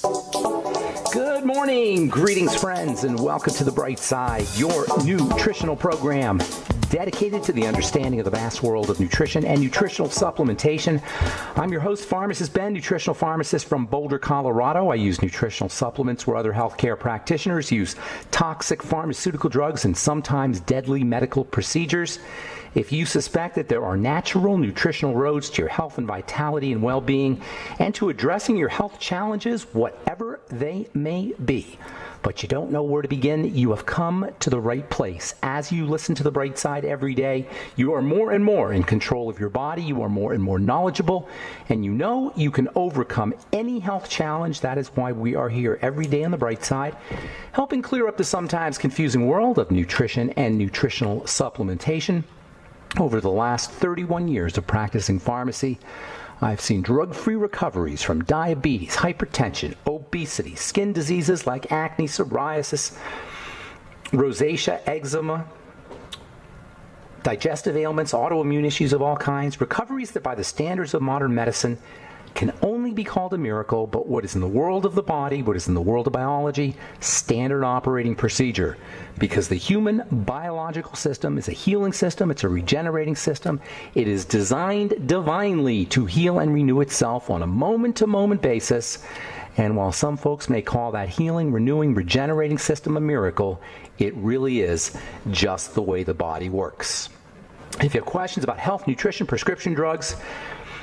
Good morning, greetings friends, and welcome to The Bright Side, your nutritional program dedicated to the understanding of the vast world of nutrition and nutritional supplementation. I'm your host, Pharmacist Ben, nutritional pharmacist from Boulder, Colorado. I use nutritional supplements where other healthcare practitioners use toxic pharmaceutical drugs and sometimes deadly medical procedures. If you suspect that there are natural nutritional roads to your health and vitality and well-being and to addressing your health challenges, whatever they may be, but you don't know where to begin, you have come to the right place. As you listen to The Bright Side every day, you are more and more in control of your body, you are more and more knowledgeable, and you know you can overcome any health challenge. That is why we are here every day on The Bright Side, helping clear up the sometimes confusing world of nutrition and nutritional supplementation. Over the last 31 years of practicing pharmacy, I've seen drug-free recoveries from diabetes, hypertension, obesity, skin diseases like acne, psoriasis, rosacea, eczema, digestive ailments, autoimmune issues of all kinds, recoveries that by the standards of modern medicine can only be called a miracle, but what is in the world of the body, what is in the world of biology, standard operating procedure. Because the human biological system is a healing system, it's a regenerating system. It is designed divinely to heal and renew itself on a moment-to-moment basis. And while some folks may call that healing, renewing, regenerating system a miracle, it really is just the way the body works. If you have questions about health, nutrition, prescription drugs,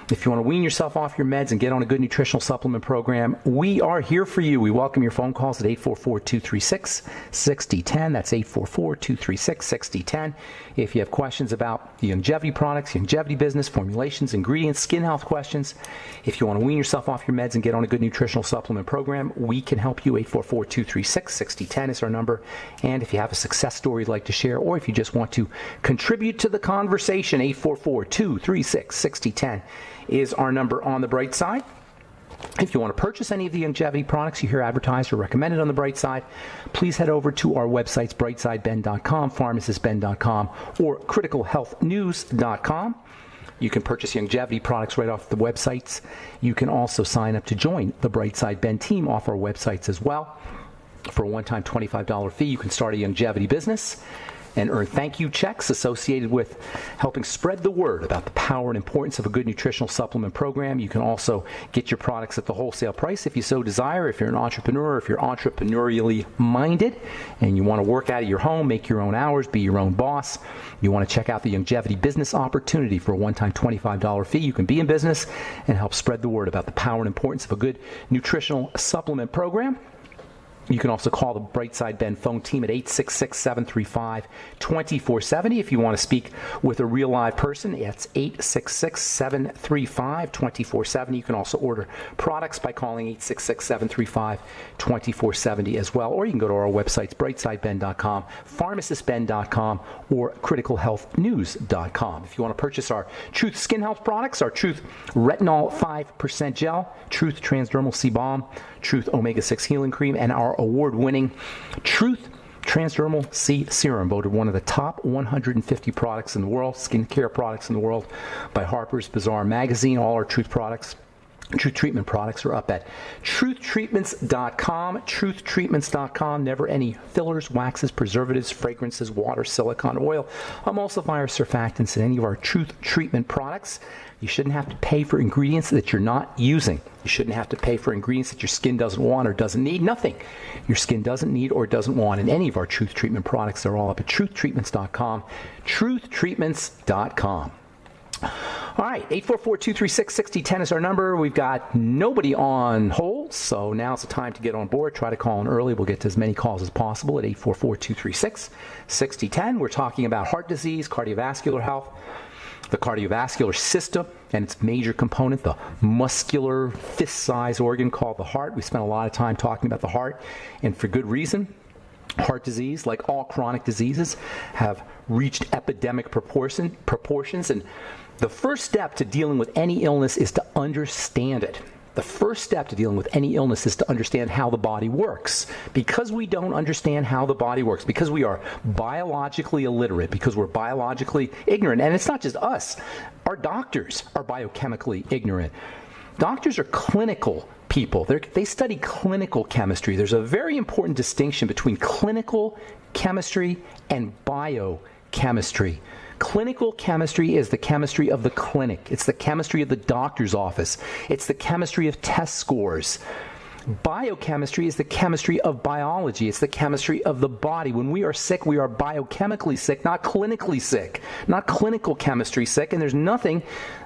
if you want to wean yourself off your meds and get on a good nutritional supplement program, we are here for you. We welcome your phone calls at 844-236-6010. That's 844-236-6010. If you have questions about the longevity products, longevity business, formulations, ingredients, skin health questions, if you want to wean yourself off your meds and get on a good nutritional supplement program, we can help you. 844-236-6010 is our number. And if you have a success story you'd like to share, or if you just want to contribute to the conversation, 844-236-6010 is our number on The Bright Side. If you want to purchase any of the longevity products you hear advertised or recommended on The Bright Side, please head over to our websites, brightsideben.com, pharmacistben.com, or criticalhealthnews.com. You can purchase longevity products right off the websites. You can also sign up to join the Bright Side Ben team off our websites as well. For a one-time $25 fee, you can start a longevity business and earn thank you checks associated with helping spread the word about the power and importance of a good nutritional supplement program. You can also get your products at the wholesale price if you so desire. If you're an entrepreneur, if you're entrepreneurially minded and you want to work out of your home, make your own hours, be your own boss, you want to check out the longevity business opportunity for a one-time $25 fee, you can be in business and help spread the word about the power and importance of a good nutritional supplement program. You can also call the Brightside Ben phone team at 866-735-2470. If you want to speak with a real live person, it's 866-735-2470. You can also order products by calling 866-735-2470 as well. Or you can go to our websites, brightsideben.com, pharmacistben.com, or criticalhealthnews.com. If you want to purchase our Truth Skin Health products, our Truth Retinol 5% Gel, Truth Transdermal Sebum, Truth Omega-6 Healing Cream, and our award-winning Truth Transdermal C Serum, voted one of the top 150 products in the world, skincare products in the world by Harper's Bazaar magazine. All our Truth products, Truth Treatment products, are up at truthtreatments.com, truthtreatments.com. Never any fillers, waxes, preservatives, fragrances, water, silicone, oil, emulsifiers, surfactants in any of our Truth Treatment products. You shouldn't have to pay for ingredients that you're not using. You shouldn't have to pay for ingredients that your skin doesn't want or doesn't need. Nothing your skin doesn't need or doesn't want in any of our Truth Treatment products. They're all up at truthtreatments.com, truthtreatments.com. All right, 844-236-6010 is our number. We've got nobody on hold, so now's the time to get on board. Try to call in early. We'll get to as many calls as possible at 844-236-6010. We're talking about heart disease, cardiovascular health, the cardiovascular system and its major component, the muscular fist-sized organ called the heart. We spent a lot of time talking about the heart, and for good reason. Heart disease, like all chronic diseases, have reached epidemic proportions, and the first step to dealing with any illness is to understand it. The first step to dealing with any illness is to understand how the body works. Because we don't understand how the body works, because we are biologically illiterate, because we're biologically ignorant, and it's not just us. Our doctors are biochemically ignorant. Doctors are clinical people. They study clinical chemistry. There's a very important distinction between clinical chemistry and biochemistry. Clinical chemistry is the chemistry of the clinic. It's the chemistry of the doctor's office. It's the chemistry of test scores. Biochemistry is the chemistry of biology. It's the chemistry of the body. When we are sick, we are biochemically sick, not clinically sick, not clinical chemistry sick. And there's nothing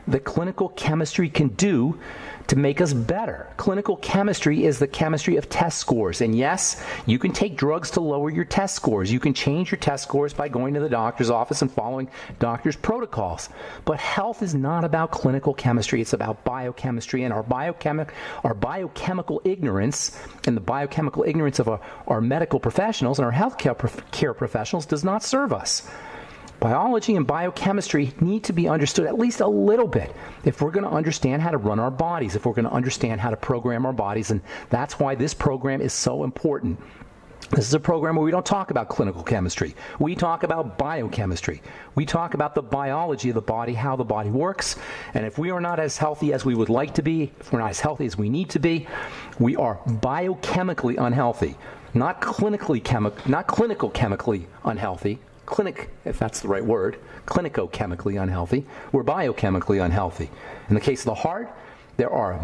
that clinical chemistry can do to make us better. Clinical chemistry is the chemistry of test scores. And yes, you can take drugs to lower your test scores. You can change your test scores by going to the doctor's office and following doctor's protocols. But health is not about clinical chemistry. It's about biochemistry, and our biochemical ignorance and the biochemical ignorance of our medical professionals and our healthcare professionals does not serve us. Biology and biochemistry need to be understood at least a little bit if we're going to understand how to run our bodies, if we're going to understand how to program our bodies, and that's why this program is so important. This is a program where we don't talk about clinical chemistry. We talk about biochemistry. We talk about the biology of the body, how the body works, and if we are not as healthy as we would like to be, if we're not as healthy as we need to be, we are biochemically unhealthy, not clinical chemically unhealthy. Clinic, if that's the right word, clinico-chemically unhealthy. We're biochemically unhealthy. In the case of the heart, there are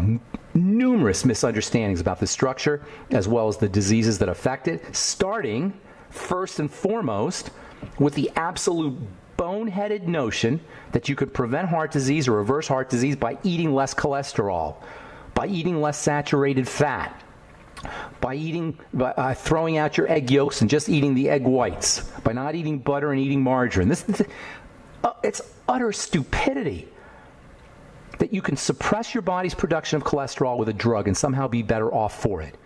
numerous misunderstandings about the structure as well as the diseases that affect it, starting first and foremost with the absolute boneheaded notion that you could prevent heart disease or reverse heart disease by eating less cholesterol, by eating less saturated fat, by throwing out your egg yolks and just eating the egg whites, by not eating butter and eating margarine. It's utter stupidity that you can suppress your body's production of cholesterol with a drug and somehow be better off for it.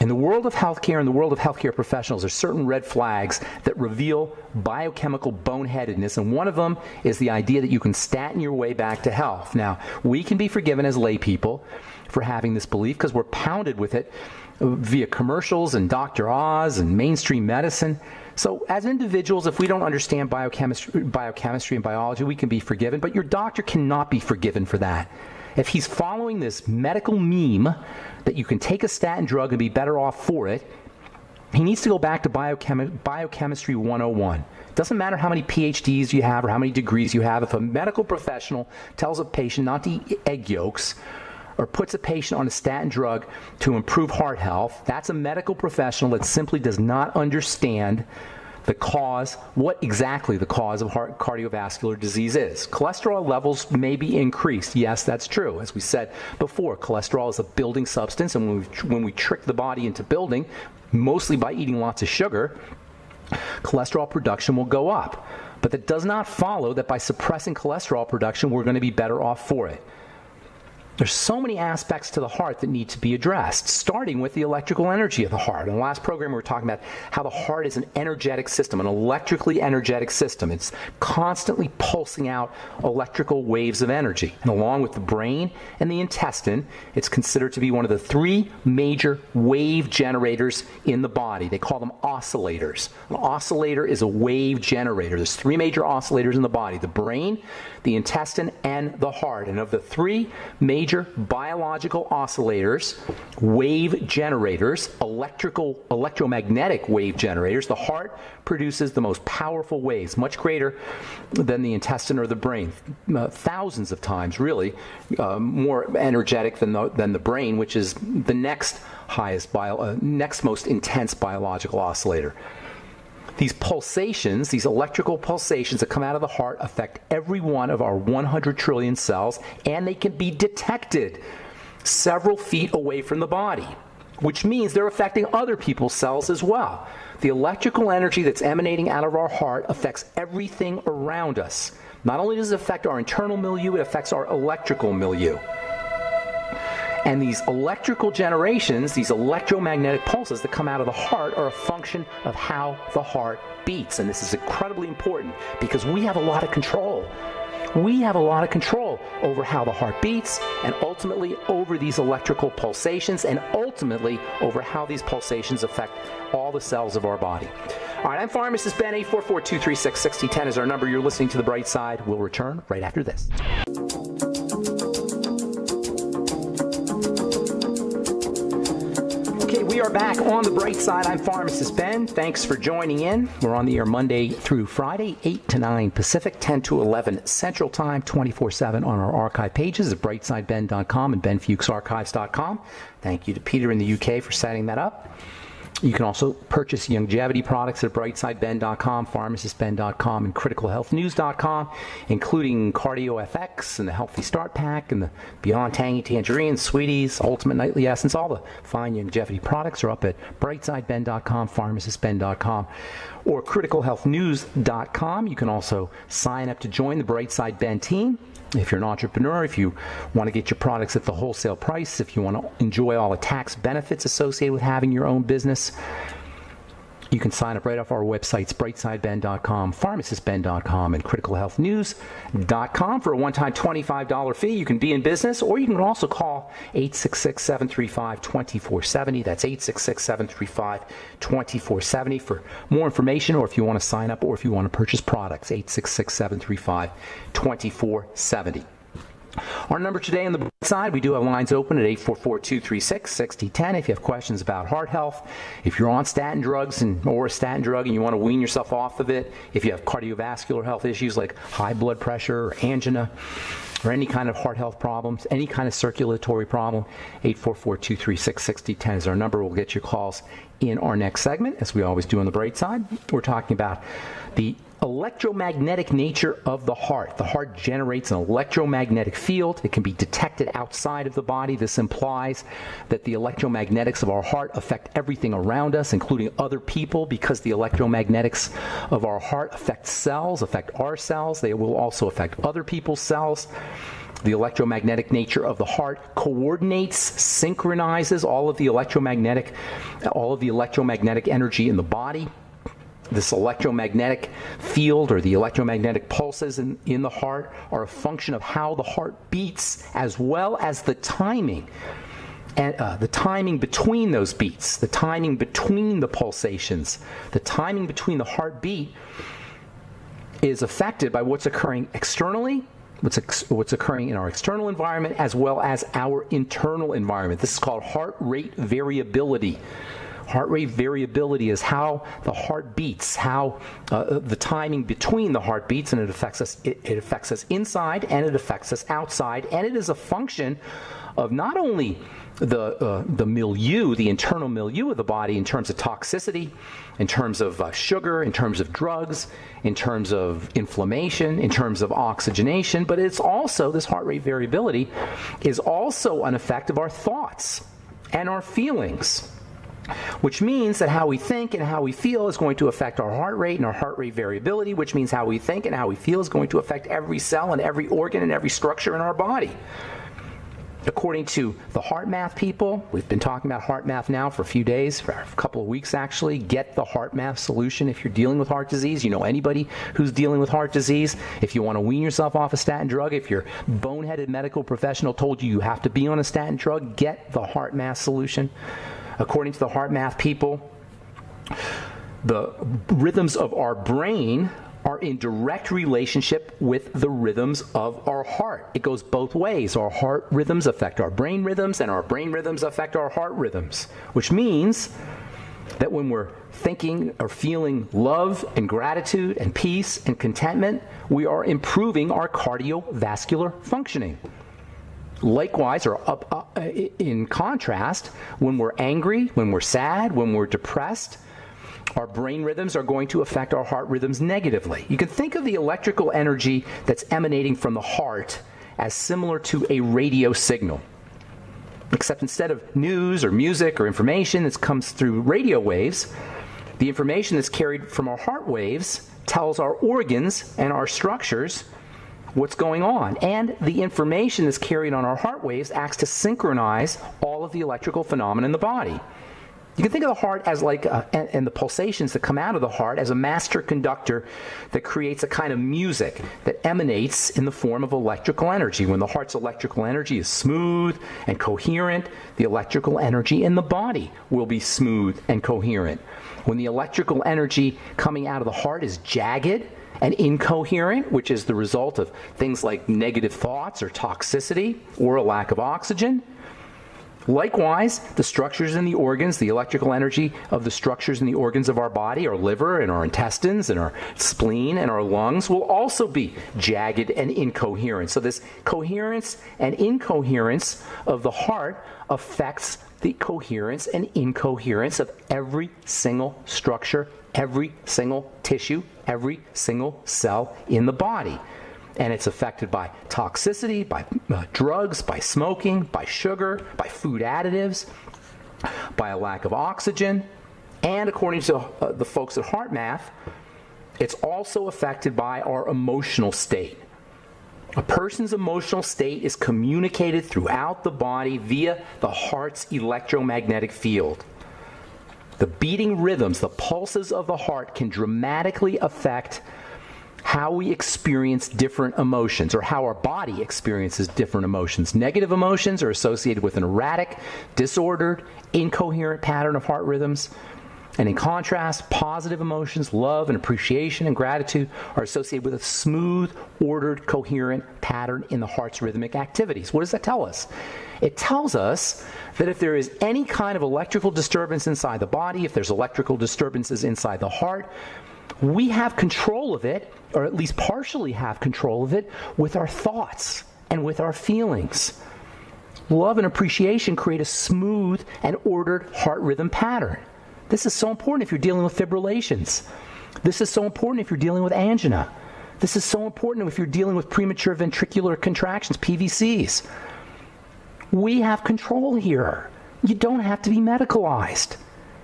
In the world of healthcare and the world of healthcare professionals, there's certain red flags that reveal biochemical boneheadedness, and one of them is the idea that you can statin your way back to health. Now, we can be forgiven as lay people for having this belief because we're pounded with it via commercials and Dr. Oz and mainstream medicine. So as individuals, if we don't understand biochemistry and biology, we can be forgiven, but your doctor cannot be forgiven for that. If he's following this medical meme that you can take a statin drug and be better off for it, he needs to go back to biochemistry 101. It doesn't matter how many PhDs you have or how many degrees you have. If a medical professional tells a patient not to eat egg yolks or puts a patient on a statin drug to improve heart health, that's a medical professional that simply does not understand the cause, what exactly the cause of heart cardiovascular disease is. Cholesterol levels may be increased. Yes, that's true. As we said before, cholesterol is a building substance, and when we trick the body into building, mostly by eating lots of sugar, cholesterol production will go up. But that does not follow that by suppressing cholesterol production, we're going to be better off for it. There's so many aspects to the heart that need to be addressed, starting with the electrical energy of the heart. In the last program, we were talking about how the heart is an energetic system, an electrically energetic system. It's constantly pulsing out electrical waves of energy. And along with the brain and the intestine, it's considered to be one of the three major wave generators in the body. They call them oscillators. An oscillator is a wave generator. There's three major oscillators in the body: the brain, the intestine, and the heart. And of the three major biological oscillators, wave generators, electromagnetic wave generators, the heart produces the most powerful waves, much greater than the intestine or the brain, thousands of times really more energetic than the brain, which is the next most intense biological oscillator. These pulsations, these electrical pulsations that come out of the heart, affect every one of our 100 trillion cells, and they can be detected several feet away from the body, which means they're affecting other people's cells as well. The electrical energy that's emanating out of our heart affects everything around us. Not only does it affect our internal milieu, it affects our electrical milieu. And these electrical generations, these electromagnetic pulses that come out of the heart, are a function of how the heart beats. And this is incredibly important because we have a lot of control. We have a lot of control over how the heart beats, and ultimately over these electrical pulsations, and ultimately over how these pulsations affect all the cells of our body. All right, I'm Pharmacist Ben. 844-236-6010 is our number. You're listening to The Bright Side. We'll return right after this. are back on the bright side. I'm Pharmacist Ben. Thanks for joining in. We're on the air Monday through Friday, 8 to 9 Pacific, 10 to 11 Central Time, 24/7 on our archive pages at brightsideben.com and benfuchsarchives.com. Thank you to Peter in the UK for setting that up. You can also purchase longevity products at brightsideben.com, pharmacistben.com, and criticalhealthnews.com, including Cardio FX and the Healthy Start Pack and the Beyond Tangy Tangerine, Sweeties, Ultimate Nightly Essence. All the fine longevity products are up at brightsideben.com, pharmacistben.com, or criticalhealthnews.com. You can also sign up to join the Brightside Ben team. If you're an entrepreneur, if you want to get your products at the wholesale price, if you want to enjoy all the tax benefits associated with having your own business, you can sign up right off our websites, brightsideben.com, pharmacistben.com, and criticalhealthnews.com for a one-time $25 fee. You can be in business, or you can also call 866-735-2470. That's 866-735-2470 for more information, or if you want to sign up, or if you want to purchase products, 866-735-2470. Our number today on the side, we do have lines open at 844-236-6010. If you have questions about heart health, if you're on statin drugs or a statin drug and you want to wean yourself off of it, if you have cardiovascular health issues like high blood pressure or angina, or any kind of heart health problems, any kind of circulatory problem, 844-236-6010 is our number. We'll get your calls in our next segment, as we always do on the bright side. We're talking about the electromagnetic nature of the heart. The heart generates an electromagnetic field. It can be detected outside of the body. This implies that the electromagnetics of our heart affect everything around us, including other people, because the electromagnetics of our heart affect cells, affect our cells. They will also affect other people's cells. The electromagnetic nature of the heart coordinates, synchronizes all of the electromagnetic energy in the body. This electromagnetic field, or the electromagnetic pulses in the heart, are a function of how the heart beats, as well as the timing. And the timing between those beats, the timing between the pulsations, the timing between the heartbeat is affected by what's occurring externally, what's occurring in our external environment, as well as our internal environment. This is called heart rate variability. Heart rate variability is how the heart beats, how the timing between the heartbeats, and it affects us. It affects us inside, and it affects us outside, and it is a function of not only the milieu, the internal milieu of the body, in terms of toxicity, in terms of sugar, in terms of drugs, in terms of inflammation, in terms of oxygenation, but it's also, this heart rate variability is also an effect of our thoughts and our feelings, which means that how we think and how we feel is going to affect our heart rate and our heart rate variability, which means how we think and how we feel is going to affect every cell and every organ and every structure in our body. According to the Heart Math people, we've been talking about Heart Math now for a few days, for a couple of weeks actually. Get the Heart Math solution if you're dealing with heart disease. You know anybody who's dealing with heart disease. If you want to wean yourself off a statin drug, if your boneheaded medical professional told you you have to be on a statin drug, get the Heart Math solution. According to the Heart Math people, the rhythms of our brain are in direct relationship with the rhythms of our heart. It goes both ways. Our heart rhythms affect our brain rhythms, and our brain rhythms affect our heart rhythms, which means that when we're thinking or feeling love and gratitude and peace and contentment, we are improving our cardiovascular functioning. Likewise, or in contrast, when we're angry, when we're sad, when we're depressed, our brain rhythms are going to affect our heart rhythms negatively. You can think of the electrical energy that's emanating from the heart as similar to a radio signal, except instead of news or music or information that comes through radio waves, the information that's carried from our heart waves tells our organs and our structures what's going on. And the information that's carried on our heart waves acts to synchronize all of the electrical phenomena in the body. You can think of the heart as like, and the pulsations that come out of the heart as a master conductor that creates a kind of music that emanates in the form of electrical energy. When the heart's electrical energy is smooth and coherent, the electrical energy in the body will be smooth and coherent. When the electrical energy coming out of the heart is jagged and incoherent, which is the result of things like negative thoughts or toxicity or a lack of oxygen, Likewise, the structures in the organs, the electrical energy of the structures in the organs of our body, our liver and our intestines and our spleen and our lungs, will also be jagged and incoherent. So this coherence and incoherence of the heart affects the coherence and incoherence of every single structure, every single tissue, every single cell in the body. And it's affected by toxicity, by drugs, by smoking, by sugar, by food additives, by a lack of oxygen. And according to the folks at HeartMath, it's also affected by our emotional state. A person's emotional state is communicated throughout the body via the heart's electromagnetic field. The beating rhythms, the pulses of the heart can dramatically affect how we experience different emotions, or how our body experiences different emotions. Negative emotions are associated with an erratic, disordered, incoherent pattern of heart rhythms. And in contrast, positive emotions, love and appreciation and gratitude, are associated with a smooth, ordered, coherent pattern in the heart's rhythmic activities. What does that tell us? It tells us that if there is any kind of electrical disturbance inside the body, if there's electrical disturbances inside the heart, we have control of it, or at least partially have control of it, with our thoughts and with our feelings. Love and appreciation create a smooth and ordered heart rhythm pattern. This is so important if you're dealing with fibrillations. This is so important if you're dealing with angina. This is so important if you're dealing with premature ventricular contractions, PVCs. We have control here. You don't have to be medicalized.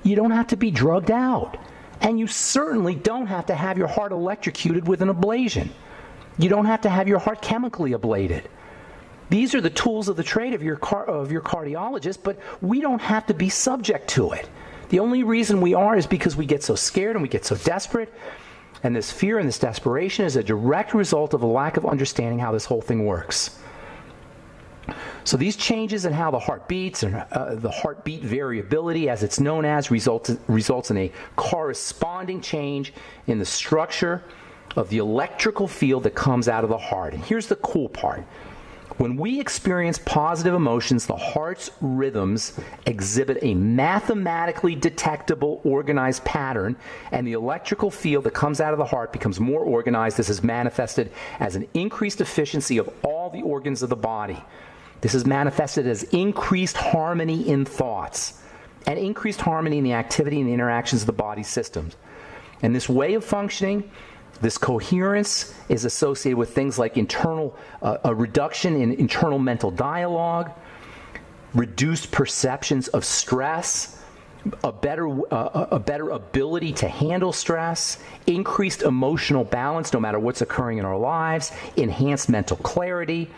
You don't have to be drugged out. And you certainly don't have to have your heart electrocuted with an ablation. You don't have to have your heart chemically ablated. These are the tools of the trade of your cardiologist, but we don't have to be subject to it. The only reason we are is because we get so scared and we get so desperate. And this fear and this desperation is a direct result of a lack of understanding how this whole thing works. So these changes in how the heart beats and the heartbeat variability, as it's known as, results in a corresponding change in the structure of the electrical field that comes out of the heart. And here's the cool part. When we experience positive emotions, the heart's rhythms exhibit a mathematically detectable organized pattern, and the electrical field that comes out of the heart becomes more organized. This is manifested as an increased efficiency of all the organs of the body. This is manifested as increased harmony in thoughts and increased harmony in the activity and the interactions of the body systems. And this way of functioning, this coherence, is associated with things like a reduction in internal mental dialogue, reduced perceptions of stress, a better ability to handle stress, increased emotional balance no matter what's occurring in our lives, enhanced mental clarity,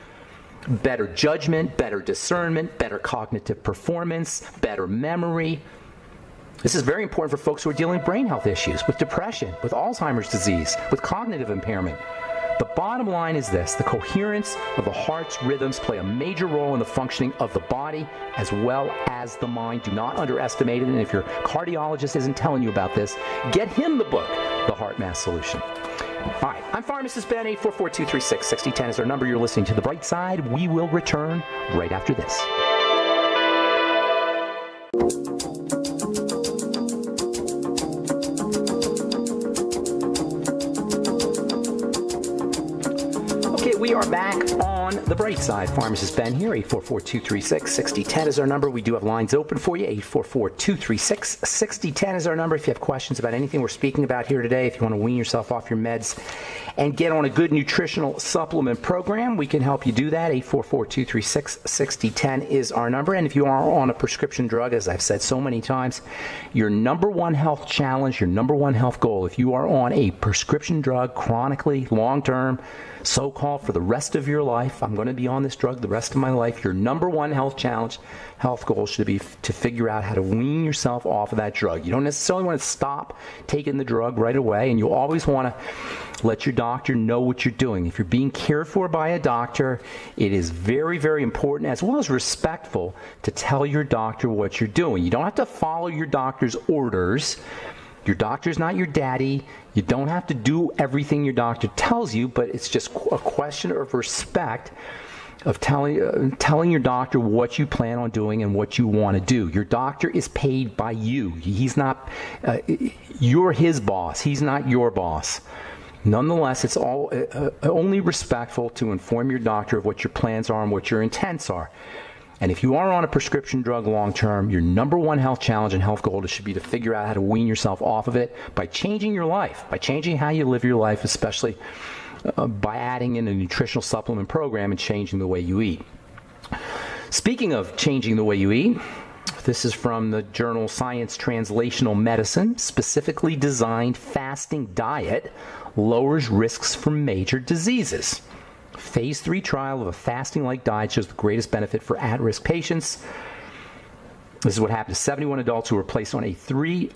better judgment, better discernment, better cognitive performance, better memory. This is very important for folks who are dealing with brain health issues, with depression, with Alzheimer's disease, with cognitive impairment. The bottom line is this: the coherence of the heart's rhythms play a major role in the functioning of the body as well as the mind. Do not underestimate it. And if your cardiologist isn't telling you about this, get him the book, The HeartMath Solution. All right, I'm Pharmacist Ben. 844-236-6010 is our number. You're listening to The Bright Side. We will return right after this. Okay, we are back on The Bright Side. Pharmacist Ben here. 844-236-6010 is our number. We do have lines open for you. 844-236-6010 is our number. If you have questions about anything we're speaking about here today, if you want to wean yourself off your meds and get on a good nutritional supplement program, we can help you do that. 844-236-6010 is our number. And if you are on a prescription drug, as I've said so many times, your number one health challenge, your number one health goal, if you are on a prescription drug chronically, long-term, so-called for the rest of your life, I'm going to be on this drug the rest of my life, your number one health challenge, health goal should be to figure out how to wean yourself off of that drug. You don't necessarily want to stop taking the drug right away, and you always want to let your doctor know what you're doing. If you're being cared for by a doctor, it is very, very important, as well as respectful, to tell your doctor what you're doing. You don't have to follow your doctor's orders. Your doctor's not your daddy. You don't have to do everything your doctor tells you, but it's just a question of respect of telling your doctor what you plan on doing and what you want to do. Your doctor is paid by you. He's not, you're his boss. He's not your boss. Nonetheless, it's only respectful to inform your doctor of what your plans are and what your intents are. And if you are on a prescription drug long term, your number one health challenge and health goal should be to figure out how to wean yourself off of it by changing your life, by changing how you live your life, especially by adding in a nutritional supplement program and changing the way you eat. Speaking of changing the way you eat, this is from the journal Science Translational Medicine. Specifically designed fasting diet lowers risks for major diseases. Phase 3 trial of a fasting-like diet shows the greatest benefit for at-risk patients. This is what happened to 71 adults who were placed on three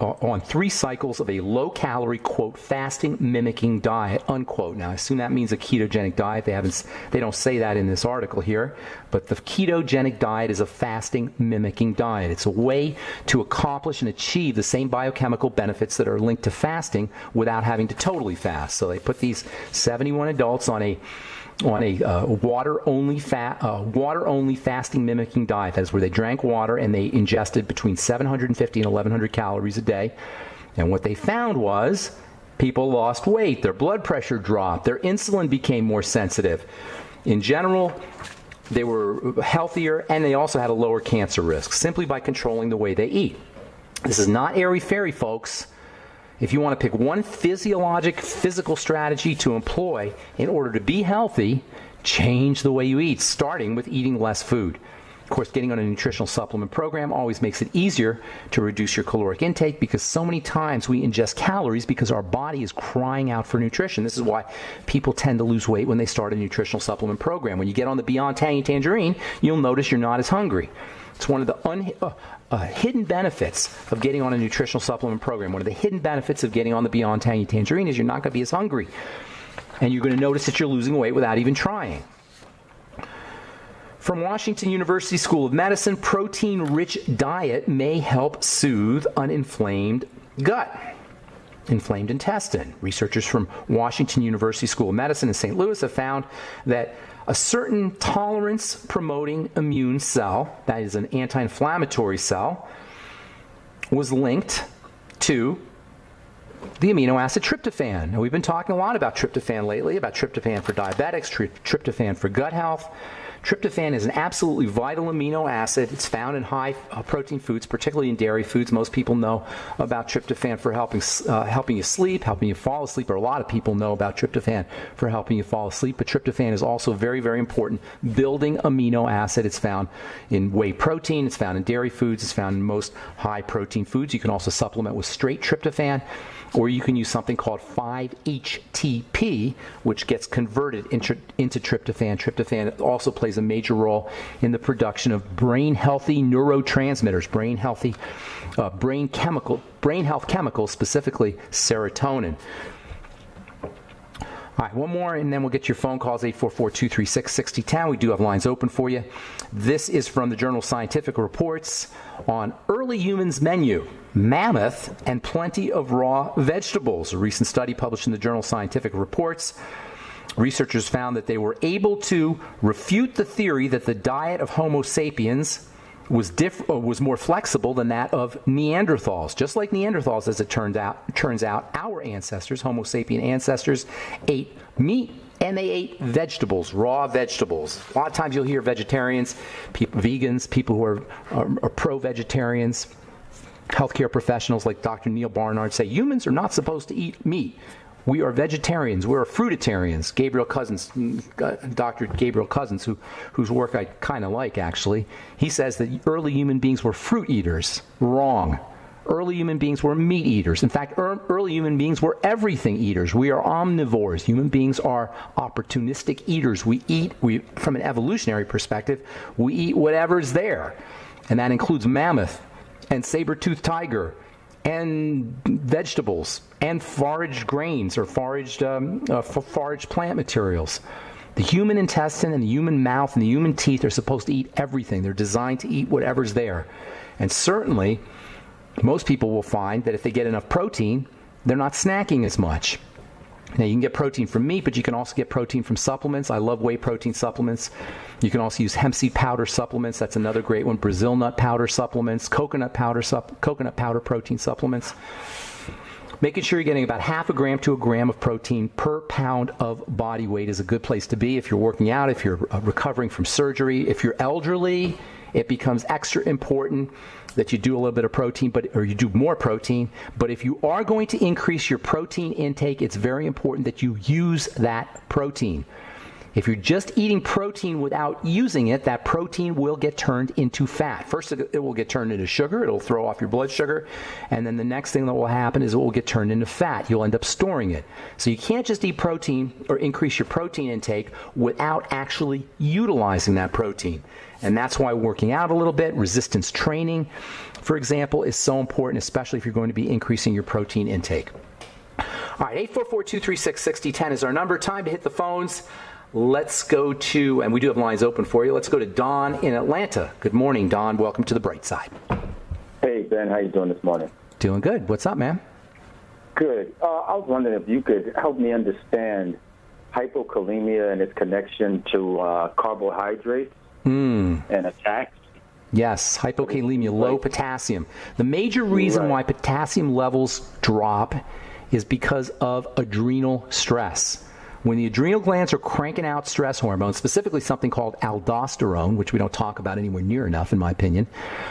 cycles of a low-calorie, quote, fasting mimicking diet, unquote. Now, I assume that means a ketogenic diet. They don't say that in this article here, but the ketogenic diet is a fasting mimicking diet. It's a way to accomplish and achieve the same biochemical benefits that are linked to fasting without having to totally fast. So they put these 71 adults on a water-only fasting mimicking diet. That's where they drank water and they ingested between 750 and 1,100 calories a day. And what they found was people lost weight, their blood pressure dropped, their insulin became more sensitive. In general, they were healthier, and they also had a lower cancer risk simply by controlling the way they eat. This is not airy-fairy, folks. If you want to pick one physical strategy to employ in order to be healthy, change the way you eat, starting with eating less food. Of course, getting on a nutritional supplement program always makes it easier to reduce your caloric intake because so many times we ingest calories because our body is crying out for nutrition. This is why people tend to lose weight when they start a nutritional supplement program. When you get on the Beyond Tangy Tangerine, you'll notice you're not as hungry. It's one of the hidden benefits of getting on a nutritional supplement program. One of the hidden benefits of getting on the Beyond Tangy Tangerine is you're not going to be as hungry. And you're going to notice that you're losing weight without even trying. From Washington University School of Medicine, protein-rich diet may help soothe an inflamed gut. Inflamed intestine. Researchers from Washington University School of Medicine in St. Louis have found that a certain tolerance-promoting immune cell, that is an anti-inflammatory cell, was linked to the amino acid tryptophan. Now, we've been talking a lot about tryptophan lately, about tryptophan for diabetics, tryptophan for gut health. Tryptophan is an absolutely vital amino acid. It's found in high protein foods, particularly in dairy foods. Most people know about tryptophan for helping you sleep, helping you fall asleep, or a lot of people know about tryptophan for helping you fall asleep. But tryptophan is also very, very important building amino acid. It's found in whey protein. It's found in dairy foods. It's found in most high protein foods. You can also supplement with straight tryptophan, or you can use something called 5-HTP, which gets converted into tryptophan. Tryptophan also plays a major role in the production of brain-healthy neurotransmitters, brain health chemicals, specifically serotonin. All right, one more, and then we'll get your phone calls, 844-236-6010. We do have lines open for you. This is from the journal Scientific Reports on early humans' menu, mammoth and plenty of raw vegetables. A recent study published in the journal Scientific Reports. Researchers found that they were able to refute the theory that the diet of Homo sapiens was more flexible than that of Neanderthals. Just like Neanderthals, as it turns out, our ancestors, Homo sapien ancestors, ate meat and they ate vegetables, raw vegetables. A lot of times you'll hear vegetarians, vegans, people who are pro-vegetarians, healthcare professionals like Dr. Neil Barnard say humans are not supposed to eat meat. We are vegetarians. We're fruitarians. Dr. Gabriel Cousens, whose work I kind of like, actually, he says that early human beings were fruit eaters. Wrong. Early human beings were meat eaters. In fact, early human beings were everything eaters. We are omnivores. Human beings are opportunistic eaters. From an evolutionary perspective, we eat whatever's there. And that includes mammoth and saber-toothed tiger and vegetables and foraged grains or foraged plant materials. The human intestine and the human mouth and the human teeth are supposed to eat everything. They're designed to eat whatever's there. And certainly, most people will find that if they get enough protein, they're not snacking as much. Now, you can get protein from meat, but you can also get protein from supplements. I love whey protein supplements. You can also use hemp seed powder supplements. That's another great one. Brazil nut powder supplements, coconut powder protein supplements. Making sure you're getting about half a gram to a gram of protein per pound of body weight is a good place to be if you're working out, if you're recovering from surgery. If you're elderly, it becomes extra important that you do a little bit of protein, or you do more protein. But if you are going to increase your protein intake, it's very important that you use that protein. If you're just eating protein without using it, that protein will get turned into fat. First, it will get turned into sugar. It'll throw off your blood sugar. And then the next thing that will happen is it will get turned into fat. You'll end up storing it. So you can't just eat protein or increase your protein intake without actually utilizing that protein. And that's why working out a little bit, resistance training, for example, is so important, especially if you're going to be increasing your protein intake. All right, 844-236-6010 is our number. Time to hit the phones. Let's go to, and we do have lines open for you. Let's go to Don in Atlanta. Good morning, Don. Welcome to the Bright Side. Hey, Ben. How you doing this morning? Doing good. What's up, man? Good. I was wondering if you could help me understand hypokalemia and its connection to carbohydrates and attacks. Yes, hypokalemia, low potassium. The major reason why potassium levels drop is because of adrenal stress. When the adrenal glands are cranking out stress hormones, specifically something called aldosterone, which we don't talk about anywhere near enough, in my opinion,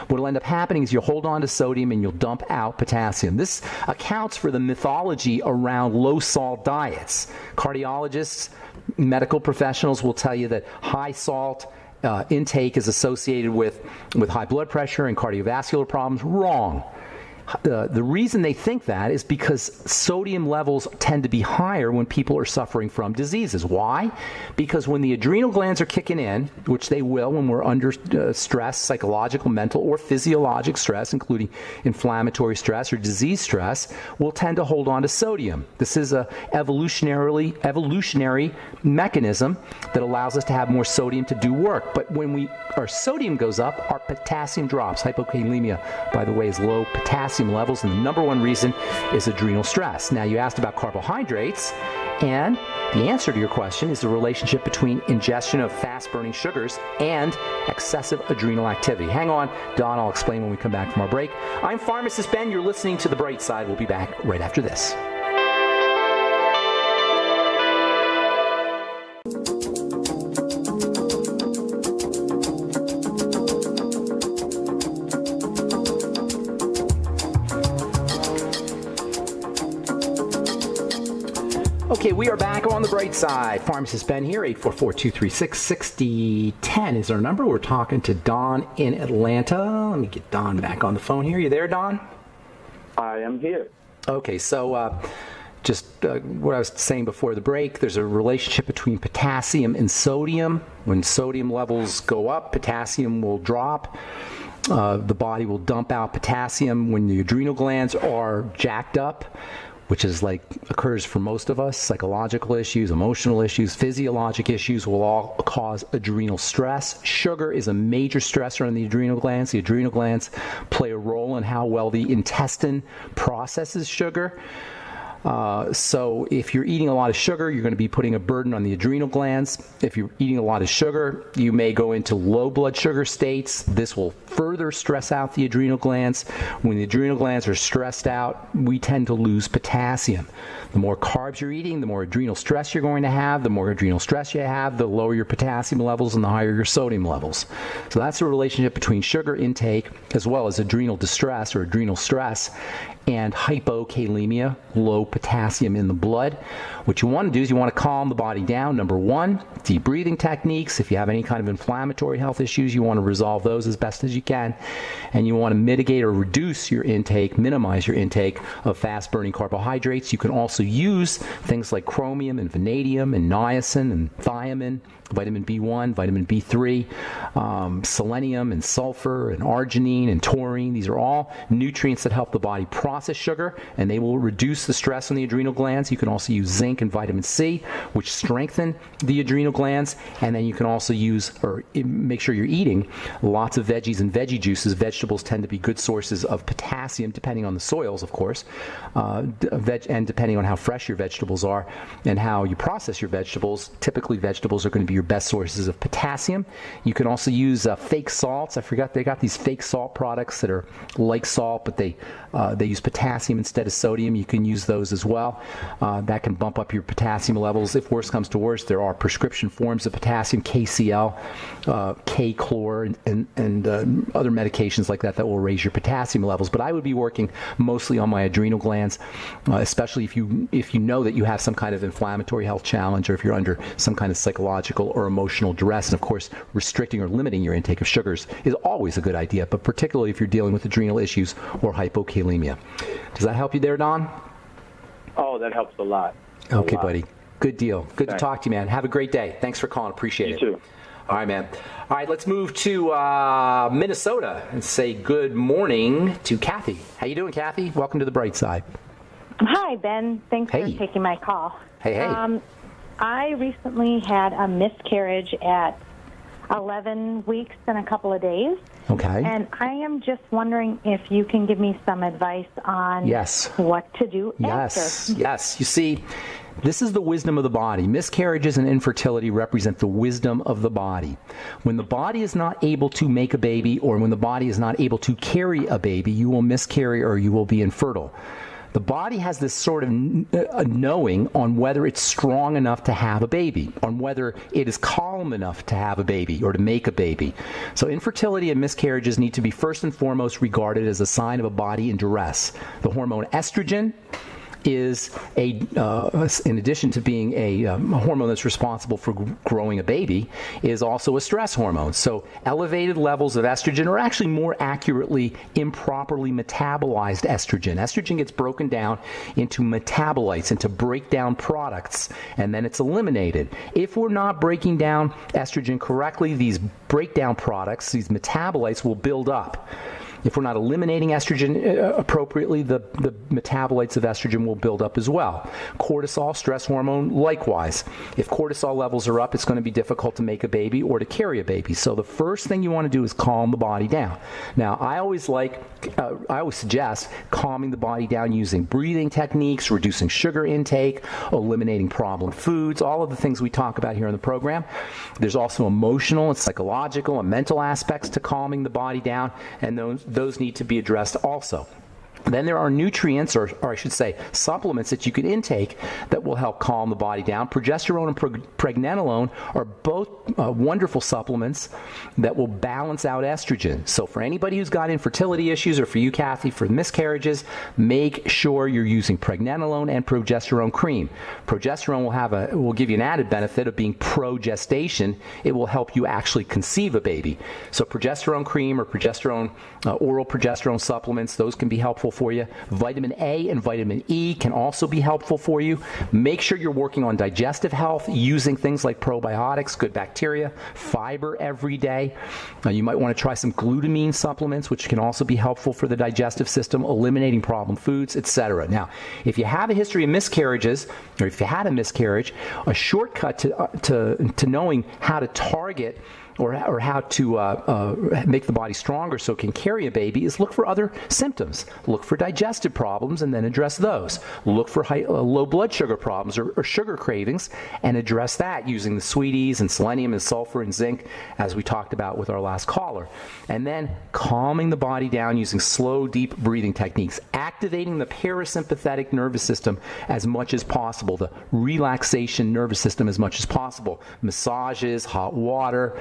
what will end up happening is you'll hold on to sodium and you'll dump out potassium. This accounts for the mythology around low-salt diets. Cardiologists, medical professionals will tell you that high salt intake is associated with high blood pressure and cardiovascular problems. Wrong. The reason they think that is because sodium levels tend to be higher when people are suffering from diseases. Why? Because when the adrenal glands are kicking in, which they will when we're under stress, psychological, mental, or physiologic stress, including inflammatory stress or disease stress, we'll tend to hold on to sodium. This is a evolutionary mechanism that allows us to have more sodium to do work. But when our sodium goes up, our potassium drops. Hypokalemia, by the way, is low potassium levels, and the number one reason is adrenal stress. Now, you asked about carbohydrates, and the answer to your question is the relationship between ingestion of fast-burning sugars and excessive adrenal activity. Hang on, Don, I'll explain when we come back from our break. I'm Pharmacist Ben. You're listening to The Bright Side. We'll be back right after this. Okay, we are back on The Bright Side. Pharmacist Ben here, 844-236-6010 is our number. We're talking to Don in Atlanta. Let me get Don back on the phone here. You there, Don? I am here. Okay, so just what I was saying before the break, there's a relationship between potassium and sodium. When sodium levels go up, potassium will drop. The body will dump out potassium when the adrenal glands are jacked up, which is occurs for most of us. Psychological issues, emotional issues, physiologic issues will all cause adrenal stress. Sugar is a major stressor on the adrenal glands. The adrenal glands play a role in how well the intestine processes sugar. So if you're eating a lot of sugar, you're going to be putting a burden on the adrenal glands. If you're eating a lot of sugar, you may go into low blood sugar states. This will further stress out the adrenal glands. When the adrenal glands are stressed out, we tend to lose potassium. The more carbs you're eating, the more adrenal stress you're going to have. The more adrenal stress you have, the lower your potassium levels and the higher your sodium levels. So that's the relationship between sugar intake as well as adrenal distress or adrenal stress and hypokalemia, low potassium in the blood. What you want to do is you want to calm the body down. Number one, deep breathing techniques. If you have any kind of inflammatory health issues, you want to resolve those as best as you can. And you want to mitigate or reduce your intake, minimize your intake of fast-burning carbohydrates. You can also use things like chromium and vanadium and niacin and thiamine, vitamin B1, vitamin B3, selenium and sulfur and arginine and taurine. These are all nutrients that help the body process processed sugar, and they will reduce the stress on the adrenal glands. You can also use zinc and vitamin C, which strengthen the adrenal glands. And then you can also use, or make sure you're eating lots of veggies and veggie juices. Vegetables tend to be good sources of potassium, depending on the soils, of course, and depending on how fresh your vegetables are and how you process your vegetables. Typically, vegetables are going to be your best sources of potassium. You can also use fake salts. I forgot they got these fake salt products that are like salt, but they use potassium instead of sodium. You can use those as well. That can bump up your potassium levels. If worse comes to worse, there are prescription forms of potassium, KCl, K-chlor, and other medications like that will raise your potassium levels. But I would be working mostly on my adrenal glands, especially if you know that you have some kind of inflammatory health challenge, or if you're under some kind of psychological or emotional duress. And of course, restricting or limiting your intake of sugars is always a good idea, but particularly if you're dealing with adrenal issues or hypokalemia. Does that help you there, Don? Oh, that helps a lot. Okay, buddy. Good deal. Good to talk to you, man. Have a great day. Thanks for calling. Appreciate it. You too. All right, man. All right, let's move to Minnesota and say good morning to Kathy. How you doing, Kathy? Welcome to the bright side. Hi, Ben. Thanks for taking my call. Hey. I recently had a miscarriage at 11 weeks and a couple of days. Okay. And I am just wondering if you can give me some advice on what to do after. Yes. You see, this is the wisdom of the body. Miscarriages and infertility represent the wisdom of the body. When the body is not able to make a baby, or when the body is not able to carry a baby, you will miscarry or you will be infertile. The body has this sort of knowing on whether it's strong enough to have a baby, on whether it is calm enough to have a baby or to make a baby. So infertility and miscarriages need to be first and foremost regarded as a sign of a body in duress. The hormone estrogen is in addition to being a hormone that's responsible for growing a baby, is also a stress hormone. So elevated levels of estrogen, or actually more accurately, improperly metabolized estrogen. Estrogen gets broken down into metabolites, into breakdown products, and then it's eliminated. If we're not breaking down estrogen correctly, these breakdown products, these metabolites, will build up. If we're not eliminating estrogen appropriately, the metabolites of estrogen will build up as well. Cortisol, stress hormone, likewise. If cortisol levels are up, it's going to be difficult to make a baby or to carry a baby. So the first thing you want to do is calm the body down. Now, I always suggest calming the body down using breathing techniques, reducing sugar intake, eliminating problem foods, all of the things we talk about here on the program. There's also emotional and psychological and mental aspects to calming the body down, and those need to be addressed also. Then there are nutrients, or I should say supplements, that you can intake that will help calm the body down. Progesterone and pregnenolone are both wonderful supplements that will balance out estrogen. So for anybody who's got infertility issues, or for you, Kathy, for miscarriages, make sure you're using pregnenolone and progesterone cream. Progesterone will give you an added benefit of being pro-gestation. It will help you actually conceive a baby. So progesterone cream or progesterone oral progesterone supplements, those can be helpful for you. Vitamin A and vitamin E can also be helpful for you. Make sure you're working on digestive health using things like probiotics, good bacteria, fiber every day. You might want to try some glutamine supplements, which can also be helpful for the digestive system, eliminating problem foods, etc. Now, if you have a history of miscarriages, or if you had a miscarriage, a shortcut to knowing how to target or how to make the body stronger so it can carry a baby is look for other symptoms. Look for digestive problems and then address those. Look for low blood sugar problems or sugar cravings and address that using the sweeties and selenium and sulfur and zinc, as we talked about with our last caller. And then calming the body down using slow, deep breathing techniques, activating the parasympathetic nervous system as much as possible, the relaxation nervous system as much as possible. Massages, hot water,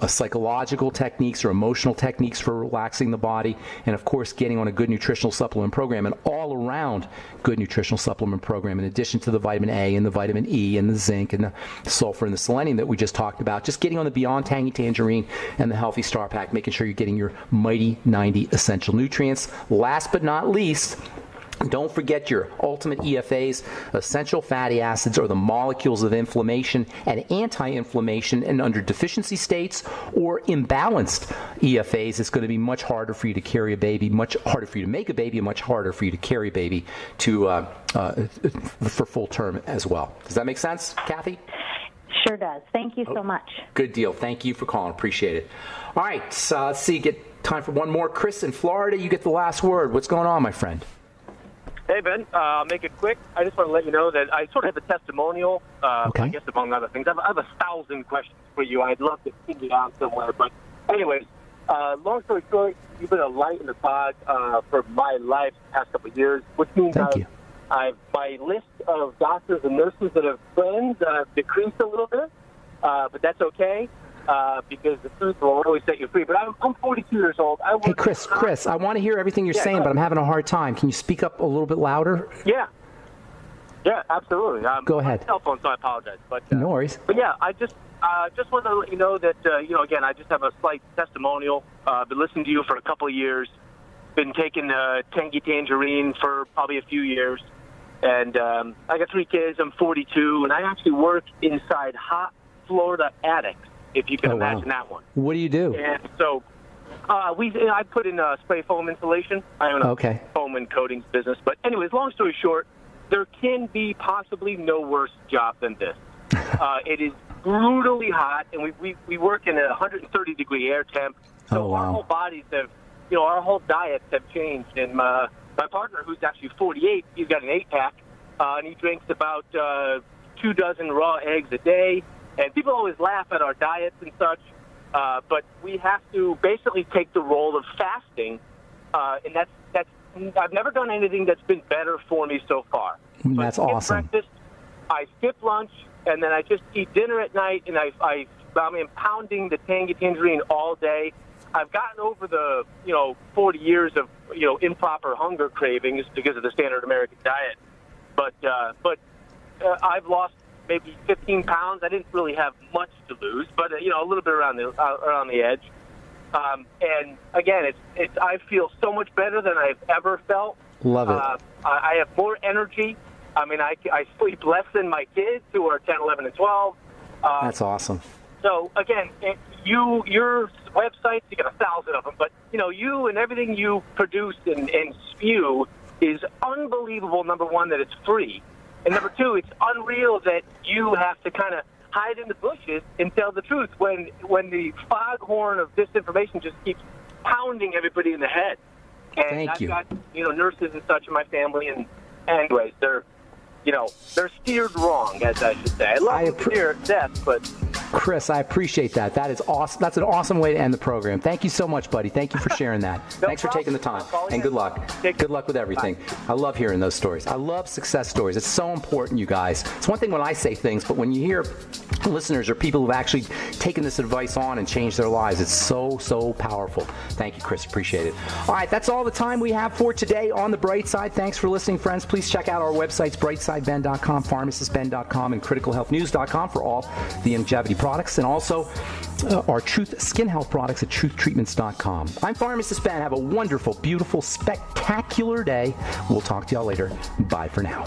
psychological techniques or emotional techniques for relaxing the body, and of course getting on a good nutritional supplement program, an all-around good nutritional supplement program in addition to the vitamin A and the vitamin E and the zinc and the sulfur and the selenium that we just talked about. Just getting on the Beyond Tangy Tangerine and the Healthy Star Pack, making sure you're getting your Mighty 90 essential nutrients. Last but not least, Don't forget your ultimate EFAs, essential fatty acids, are the molecules of inflammation and anti-inflammation, and under deficiency states or imbalanced EFAs, it's going to be much harder for you to carry a baby, much harder for you to make a baby, and much harder for you to carry a baby for full term as well. Does that make sense, Kathy? Sure does. Thank you so much. Good deal. Thank you for calling. Appreciate it. All right, let's see, get time for one more. Chris in Florida, you get the last word. What's going on, my friend? Hey, Ben. I'll make it quick. I just want to let you know that I sort of have a testimonial, okay. I guess among other things. I have 1,000 questions for you. I'd love to pin it on somewhere. But anyways, long story short, you've been a light in the fog for my life the past couple of years, which means my list of doctors and nurses that have friends decreased a little bit, but that's okay. Because the truth will always set you free. But I'm 42 years old. Hey, Chris, I want to hear everything you're saying, but I'm having a hard time. Can you speak up a little bit louder? Yeah, absolutely. Go ahead. My cell phone, so I apologize. But no worries. But yeah, I just wanted to let you know that again, I just have a slight testimonial. Been listening to you for a couple of years. Been taking Tangy Tangerine for probably a few years, and I got 3 kids. I'm 42, and I actually work inside hot Florida attics. If you can imagine that one. What do you do? And so I put in spray foam insulation. I own a foam and coatings business. But anyways, long story short, there can be possibly no worse job than this. It is brutally hot, and we work in a 130-degree air temp. So our whole bodies have, our whole diets have changed. And my partner, who's actually 48, he's got an 8-pack, and he drinks about 2 dozen raw eggs a day. And people always laugh at our diets and such, but we have to basically take the role of fasting, and that's I've never done anything that's been better for me so far. That's awesome. Breakfast, I skip lunch, and then I just eat dinner at night, and I'm impounding the Tangy Tangerine all day. I've gotten over the 40 years of improper hunger cravings because of the standard American diet, but I've lost maybe 15 pounds. I didn't really have much to lose, but a little bit around the edge. And again, I feel so much better than I've ever felt. Love it. I have more energy. I mean, I sleep less than my kids, who are 10, 11, and 12. That's awesome. So again, your websites, you got 1,000 of them, but you and everything you produce and spew is unbelievable. Number one, that it's free. And number 2, it's unreal that you have to kind of hide in the bushes and tell the truth when the foghorn of disinformation just keeps pounding everybody in the head. And I've got nurses and such in my family, and anyways, they're steered wrong, as I should say. I love to steer at death, but Chris, I appreciate that. That is awesome. That's an awesome way to end the program. Thank you so much, buddy. Thank you for sharing that. Thanks for taking the time. And good luck. Good luck with everything. Bye. I love hearing those stories. I love success stories. It's so important, you guys. It's one thing when I say things, but when you hear listeners or people who've actually taken this advice on and changed their lives, it's so, so powerful. Thank you, Chris. Appreciate it. All right, that's all the time we have for today on The Bright Side. Thanks for listening, friends. Please check out our websites, brightsideben.com, pharmacistben.com, and criticalhealthnews.com for all the longevity products, and also our Truth Skin Health products at truthtreatments.com. I'm Pharmacist Ben. Have a wonderful, beautiful, spectacular day. We'll talk to y'all later. Bye for now.